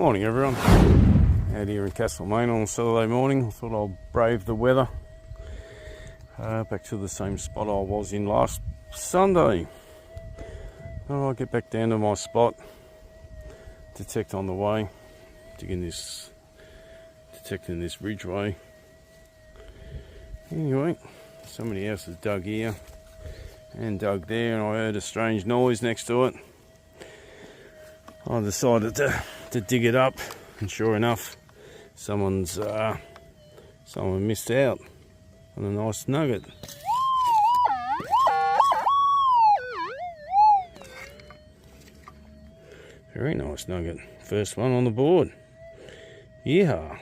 Morning everyone, out here in Castlemaine on Saturday morning. I thought I'll brave the weather, back to the same spot I was in last Sunday. I'll get back down to my spot, detect on the way, detecting this ridgeway. Anyway, somebody else has dug here and dug there, and I heard a strange noise next to it. I decided to dig it up, and sure enough, someone missed out on a nice nugget. Very nice nugget. First one on the board. Yeehaw.